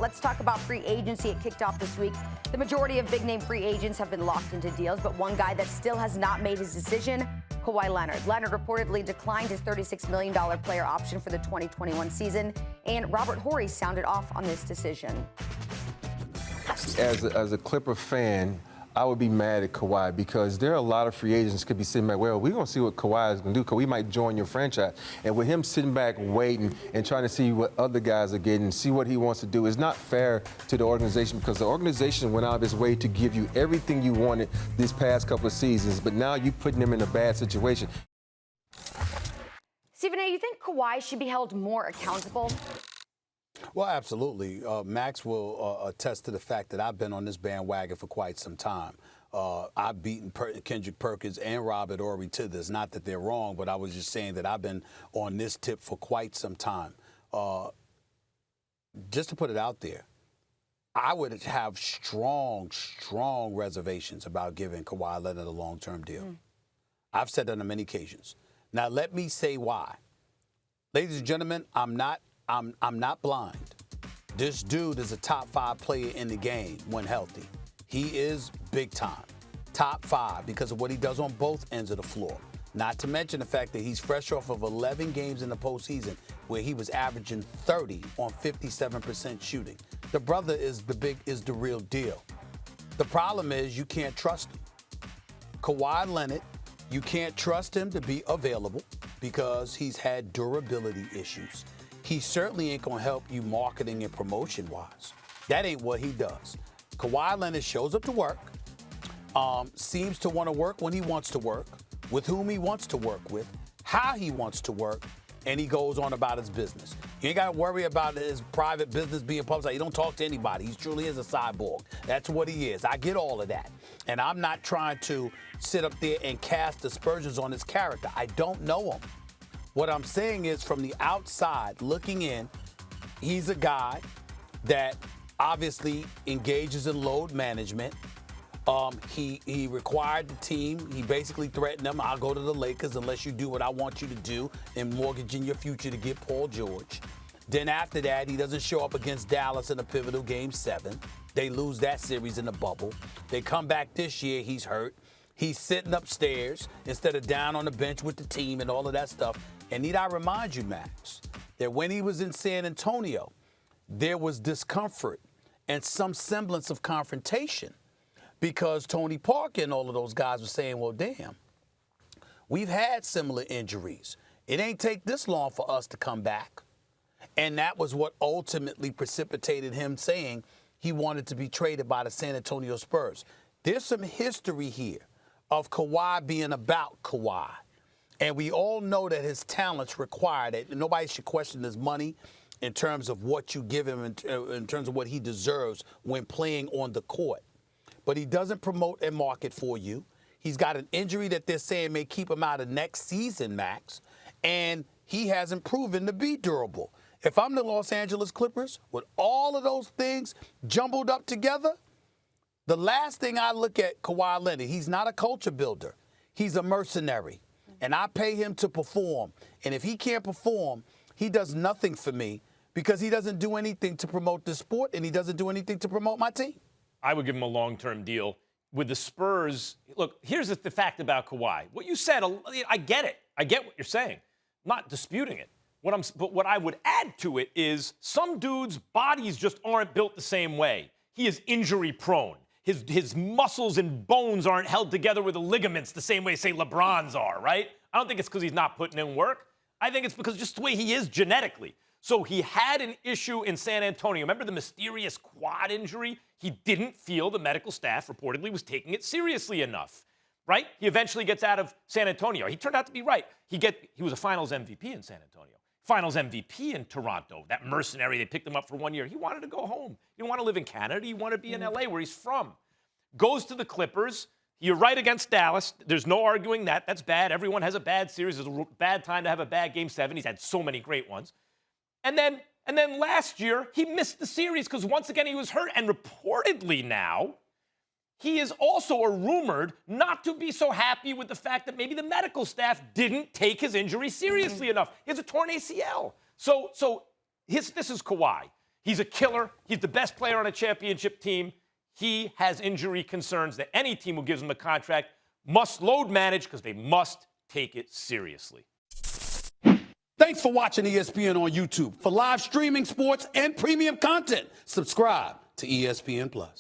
Let's talk about free agency. It kicked off this week. The majority of big-name free agents have been locked into deals, but one guy that still has not made his decision, Kawhi Leonard. Leonard reportedly declined his $36 million player option for the 2021 season, and Robert Horry sounded off on this decision. As a Clipper fan, I would be mad at Kawhi because there are a lot of free agents could be sitting back, well, we're going to see what Kawhi is going to do because we might join your franchise. And with him sitting back waiting and trying to see what other guys are getting, see what he wants to do, is not fair to the organization because the organization went out of its way to give you everything you wanted this past couple of seasons, but now you're putting them in a bad situation. Stephen A., you think Kawhi should be held more accountable? Well, absolutely. Max will attest to the fact that I've been on this bandwagon for quite some time. I've beaten Kendrick Perkins and Robert Horry to this. Not that they're wrong, but I was just saying that I've been on this tip for quite some time. Just to put it out there, I would have strong reservations about giving Kawhi Leonard a long-term deal. I've said that on many occasions. Now, let me say why. Ladies and gentlemen, I'm not blind. This dude is a top 5 player in the game when healthy. He is big time. Top 5 because of what he does on both ends of the floor. Not to mention the fact that he's fresh off of 11 games in the postseason where he was averaging 30 on 57% shooting. The brother is the real deal. The problem is you can't trust him. Kawhi Leonard, you can't trust him to be available because he's had durability issues. He certainly ain't going to help you marketing and promotion-wise. That ain't what he does. Kawhi Leonard shows up to work, seems to want to work when he wants to work, with whom he wants to work with, how he wants to work, and he goes on about his business. You ain't got to worry about his private business being publicized. He don't talk to anybody. He truly is a cyborg. That's what he is. I get all of that. And I'm not trying to sit up there and cast aspersions on his character. I don't know him. What I'm saying is from the outside looking in, he's a guy that obviously engages in load management. He required the team. He basically threatened them. I'll go to the Lakers unless you do what I want you to do and mortgaging your future to get Paul George. Then after that, he doesn't show up against Dallas in a pivotal Game 7. They lose that series in the bubble. They come back this year. He's hurt. He's sitting upstairs instead of down on the bench with the team and all of that stuff. And need I remind you, Max, that when he was in San Antonio, there was discomfort and some semblance of confrontation because Tony Parker and all of those guys were saying, well, damn, we've had similar injuries. It ain't take this long for us to come back. And that was what ultimately precipitated him saying he wanted to be traded by the San Antonio Spurs. There's some history here of Kawhi being about Kawhi. And we all know that his talents require that. Nobody should question his money in terms of what you give him, in terms of what he deserves when playing on the court. But he doesn't promote and market for you. He's got an injury that they're saying may keep him out of next season, Max. And he hasn't proven to be durable. If I'm the Los Angeles Clippers, with all of those things jumbled up together, the last thing I look at Kawhi Leonard, he's not a culture builder. He's a mercenary. And I pay him to perform. And if he can't perform, he does nothing for me because he doesn't do anything to promote the sport and he doesn't do anything to promote my team. I would give him a long-term deal. With the Spurs, look, here's the fact about Kawhi. What you said, I get it. I get what you're saying. I'm not disputing it. But what I would add to it is some dudes' bodies just aren't built the same way. He is injury-prone. His muscles and bones aren't held together with the ligaments the same way, say, LeBron's are, right? I don't think it's because he's not putting in work. I think it's because just the way he is genetically. So he had an issue in San Antonio. Remember the mysterious quad injury? He didn't feel the medical staff reportedly was taking it seriously enough, right? He eventually gets out of San Antonio. He turned out to be right. He was a finals MVP in San Antonio. Finals MVP in Toronto. That mercenary, they picked him up for 1 year. He wanted to go home. He didn't want to live in Canada. He wanted to be in LA where he's from. Goes to the Clippers. You're right against Dallas. There's no arguing that. That's bad. Everyone has a bad series. It's a bad time to have a bad Game 7. He's had so many great ones. And then last year, he missed the series because once again he was hurt. And reportedly now, he is also rumored not to be so happy with the fact that maybe the medical staff didn't take his injury seriously enough. He has a torn ACL. So this is Kawhi. He's a killer. He's the best player on a championship team. He has injury concerns that any team who gives him a contract must load manage because they must take it seriously. Thanks for watching ESPN on YouTube. For live streaming, sports, and premium content, subscribe to ESPN+.